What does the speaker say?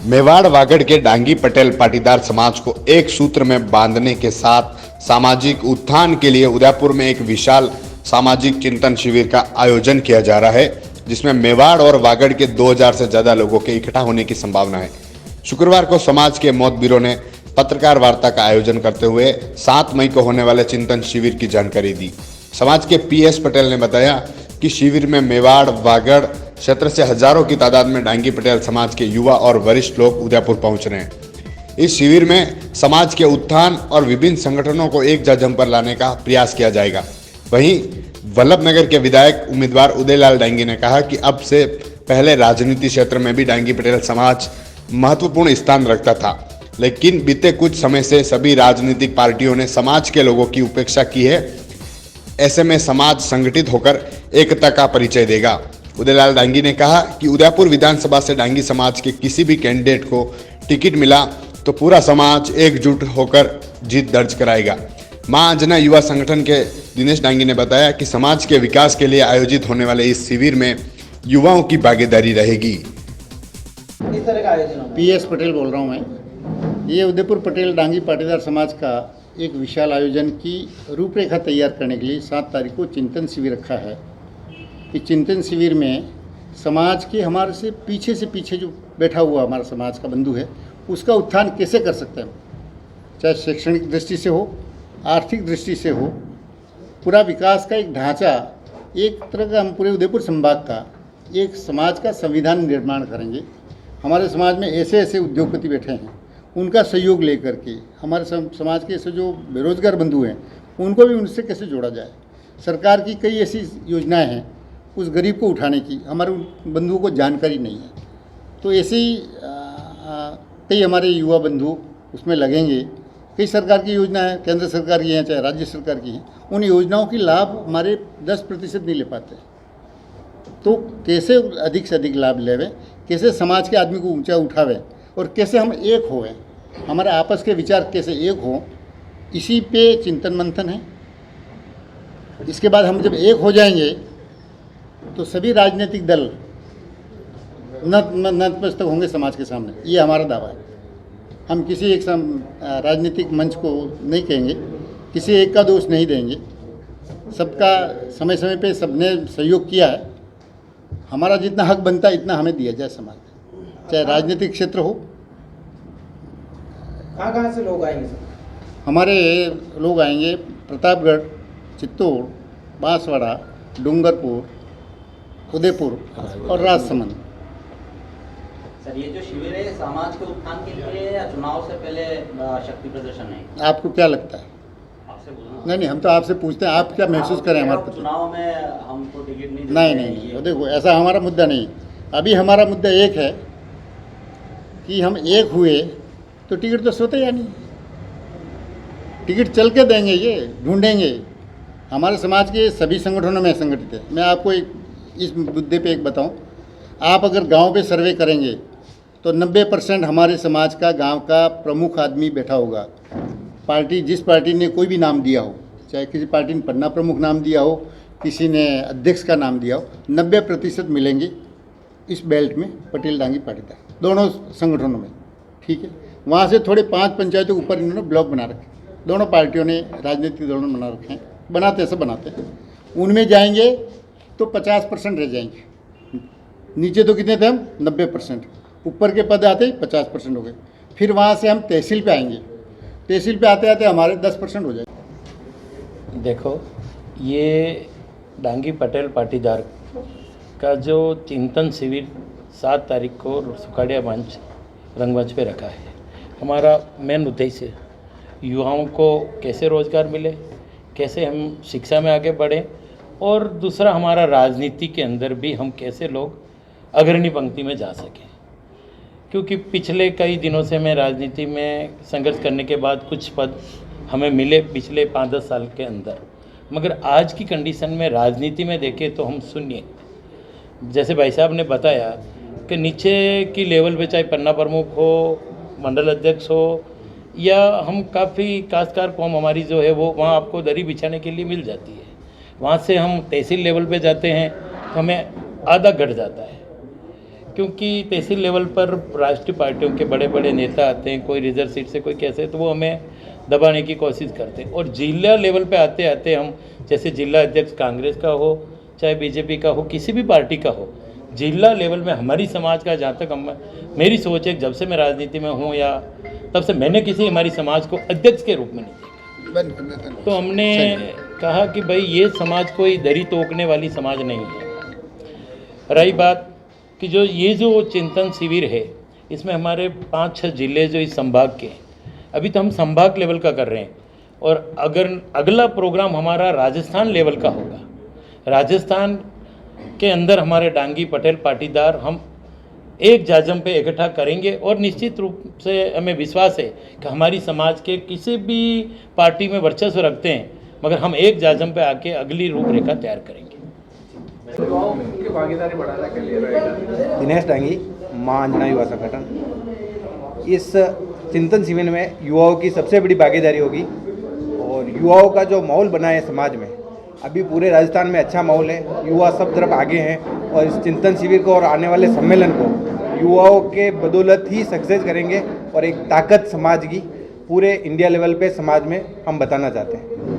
मेवाड़ वागड़ के डांगी पटेल पाटीदार समाज को एक सूत्र में बांधने के साथ सामाजिक उत्थान के लिए उदयपुर में एक विशाल सामाजिक चिंतन शिविर का आयोजन किया जा रहा है, जिसमें मेवाड़ और वागड़ के 2000 से ज्यादा लोगों के इकट्ठा होने की संभावना है। शुक्रवार को समाज के मौत ब्यूरो ने पत्रकार वार्ता का आयोजन करते हुए 7 मई को होने वाले चिंतन शिविर की जानकारी दी। समाज के PS पटेल ने बताया कि शिविर में मेवाड़ वागड़ क्षेत्र से हजारों की तादाद में डांगी पटेल समाज के युवा और वरिष्ठ लोग उदयपुर पहुंच रहे हैं। इस शिविर में समाज के उत्थान और विभिन्न संगठनों को एक जम पर लाने का प्रयास किया जाएगा। वहीं वल्लभनगर के विधायक उम्मीदवार उदयलाल डांगी ने कहा कि अब से पहले राजनीति क्षेत्र में भी डांगी पटेल समाज महत्वपूर्ण स्थान रखता था, लेकिन बीते कुछ समय से सभी राजनीतिक पार्टियों ने समाज के लोगों की उपेक्षा की है। ऐसे में समाज संगठित होकर एकता का परिचय देगा। उदयलाल डांगी ने कहा कि उदयपुर विधानसभा से डांगी समाज के किसी भी कैंडिडेट को टिकट मिला तो पूरा समाज एकजुट होकर जीत दर्ज कराएगा। मां अंजना युवा संगठन के दिनेश डांगी ने बताया कि समाज के विकास के लिए आयोजित होने वाले इस शिविर में युवाओं की भागीदारी रहेगी। किस तरह का आयोजन होगा? PS पटेल बोल रहा हूँ मैं। ये उदयपुर पटेल डांगी पाटीदार समाज का एक विशाल आयोजन की रूपरेखा तैयार करने के लिए 7 तारीख को चिंतन शिविर रखा है। कि चिंतन शिविर में समाज के हमारे से पीछे जो बैठा हुआ हमारा समाज का बंधु है, उसका उत्थान कैसे कर सकते हैं, चाहे शैक्षणिक दृष्टि से हो, आर्थिक दृष्टि से हो, पूरा विकास का एक ढांचा, एक तरह का हम पूरे उदयपुर संभाग का एक समाज का संविधान निर्माण करेंगे। हमारे समाज में ऐसे ऐसे उद्योगपति बैठे हैं, उनका सहयोग लेकर के हमारे समाज के ऐसे जो बेरोजगार बंधु हैं उनको भी उनसे कैसे जोड़ा जाए। सरकार की कई ऐसी योजनाएं हैं उस गरीब को उठाने की, हमारे बंधुओं को जानकारी नहीं है, तो ऐसे ही कई हमारे युवा बंधु उसमें लगेंगे। कई सरकार की योजना है, केंद्र सरकार की हैं चाहे राज्य सरकार की हैं, उन योजनाओं की लाभ हमारे 10% नहीं ले पाते। तो कैसे अधिक से अधिक लाभ लेवें, कैसे समाज के आदमी को ऊंचा उठावें और कैसे हम एक होवें, हमारे आपस के विचार कैसे एक हों, इसी पे चिंतन मंथन है। इसके बाद हम जब एक हो जाएंगे तो सभी राजनीतिक दल नतमस्तक होंगे समाज के सामने, ये हमारा दावा है। हम किसी एक राजनीतिक मंच को नहीं कहेंगे, किसी एक का दोष नहीं देंगे, सबका समय समय पे सबने सहयोग किया है। हमारा जितना हक बनता है इतना हमें दिया जाए समाज में, चाहे राजनीतिक क्षेत्र हो। कहाँ से लोग आएंगे सर? हमारे लोग आएंगे प्रतापगढ़, चित्तौड़, बांसवाड़ा, डूंगरपुर, उदयपुर और राजसमंद। सर, ये जो शिविर है समाज के उत्थान के लिए या चुनाव से पहले शक्ति प्रदर्शन है? आपको क्या लगता है? आपसे बोलना। नहीं, हम तो आपसे पूछते हैं, आप क्या महसूस करें हमारे प्रति? चुनाव में हमको टिकट नहीं नहीं, देखो ऐसा हमारा मुद्दा नहीं। अभी हमारा मुद्दा एक है कि हम एक हुए तो टिकट तो सोते या नहीं, टिकट चल के देंगे, ये ढूंढेंगे। हमारे समाज के सभी संगठनों में संगठित है। मैं आपको एक इस मुद्दे पे एक बताऊं, आप अगर गांव पे सर्वे करेंगे तो 90% हमारे समाज का गांव का प्रमुख आदमी बैठा होगा। पार्टी जिस पार्टी ने कोई भी नाम दिया हो, चाहे किसी पार्टी ने पन्ना प्रमुख नाम दिया हो, किसी ने अध्यक्ष का नाम दिया हो, 90% मिलेंगे इस बेल्ट में पटेल डांगी पाटीदार, दोनों संगठनों में। ठीक है, वहाँ से थोड़े 5 पंचायतों के ऊपर इन्होंने ब्लॉक बना रखे, दोनों पार्टियों ने, राजनीतिक दलों ने बना रखे हैं, बनाते ऐसे बनाते हैं। उनमें जाएंगे तो 50% रह जाएंगे। नीचे तो कितने थे हम? 90%। ऊपर के पद आते ही 50% हो गए। फिर वहाँ से हम तहसील पे आएंगे, तहसील पे आते आते हमारे 10% हो जाएंगे। देखो, ये डांगी पटेल पाटीदार का जो चिंतन शिविर 7 तारीख को सुखाड़िया मंच रंगमंच पे रखा है, हमारा मेन उद्देश्य युवाओं को कैसे रोज़गार मिले, कैसे हम शिक्षा में आगे बढ़ें, और दूसरा हमारा राजनीति के अंदर भी हम कैसे लोग अग्रणी पंक्ति में जा सकें। क्योंकि पिछले कई दिनों से मैं राजनीति में संघर्ष करने के बाद कुछ पद हमें मिले पिछले 5-10 साल के अंदर, मगर आज की कंडीशन में राजनीति में देखें तो हम शून्य। जैसे भाई साहब ने बताया कि नीचे की लेवल पे चाहे पन्ना प्रमुख हो, मंडल अध्यक्ष हो, या हम काफ़ी काश्तकार कौम हमारी जो है वो वहाँ आपको दरी बिछाने के लिए मिल जाती है। वहाँ से हम तहसील लेवल पे जाते हैं तो हमें आधा घट जाता है। क्योंकि तहसील लेवल पर राष्ट्रीय पार्टियों के बड़े बड़े नेता आते हैं, कोई रिजर्व सीट से कोई कैसे, तो वो हमें दबाने की कोशिश करते हैं। और जिला लेवल पे आते आते हम, जैसे जिला अध्यक्ष कांग्रेस का हो चाहे बीजेपी का हो, किसी भी पार्टी का हो, जिला लेवल में हमारी समाज का, जहाँ तक मेरी सोच है, जब से मैं राजनीति में हूँ या तब से मैंने किसी हमारी समाज को अध्यक्ष के रूप में नहीं देखा। तो हमने कहा कि भाई ये समाज कोई दरी तोड़ने वाली समाज नहीं है। रही बात कि ये जो चिंतन शिविर है, इसमें हमारे 5-6 जिले जो इस संभाग के, अभी तो हम संभाग लेवल का कर रहे हैं, और अगर अगला प्रोग्राम हमारा राजस्थान लेवल का होगा, राजस्थान के अंदर हमारे डांगी पटेल पाटीदार हम एक जाजम पे इकट्ठा करेंगे, और निश्चित रूप से हमें विश्वास है कि हमारी समाज के किसी भी पार्टी में वर्चस्व रखते हैं, मगर हम एक जाजम पे आके अगली रूपरेखा तैयार करेंगे। दिनेश डांगी, मां अंजना युवा संगठन। इस चिंतन शिविर में युवाओं की सबसे बड़ी भागीदारी होगी, और युवाओं का जो माहौल बना है समाज में, अभी पूरे राजस्थान में अच्छा माहौल है, युवा सब तरफ आगे हैं, और इस चिंतन शिविर को और आने वाले सम्मेलन को युवाओं के बदौलत ही सक्सेस करेंगे, और एक ताकत समाज की पूरे इंडिया लेवल पे समाज में हम बताना चाहते हैं।